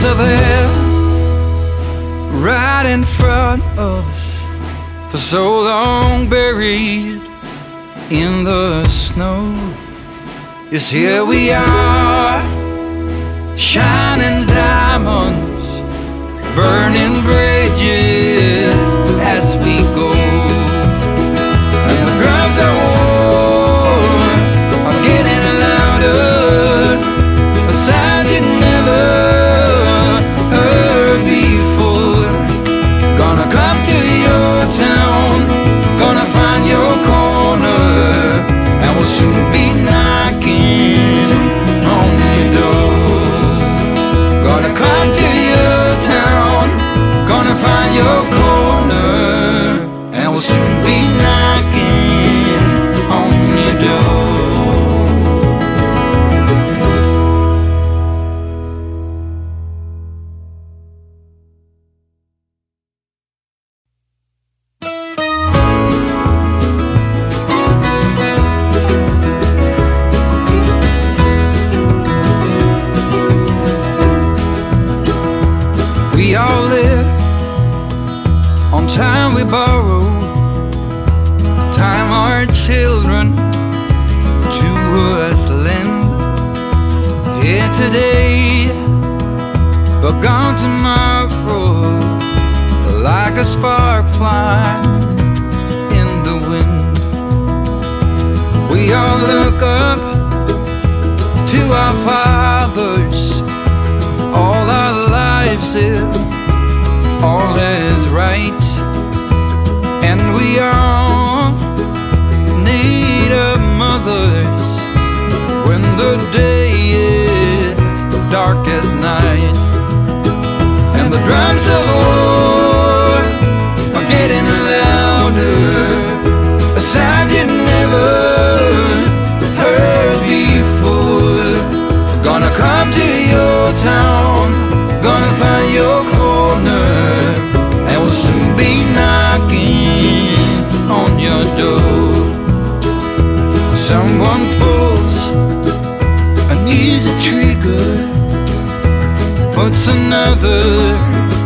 are there, right in front of us, for so long buried in the snow. Yes, here we are, shining diamonds, burning bridges as we go. And the drums of war are getting louder, a sound you never heard before. Gonna come to your town, gonna find your corner, and we'll soon be knocking on your door. Gonna come to your town, gonna find your corner, and we'll soon be knocking on your door. We all live on time we borrow, time our children to us lend. Here today, but gone tomorrow, like a spark flying in the wind. We all look up to our fathers, all our lives if all is right, and we all need our mothers when the day is dark as night. And the drums of war are getting louder, a sound you never heard before. Gonna come to your town, gonna find your corner, and we'll soon be knocking on your door. Someone pulls an easy trigger, puts another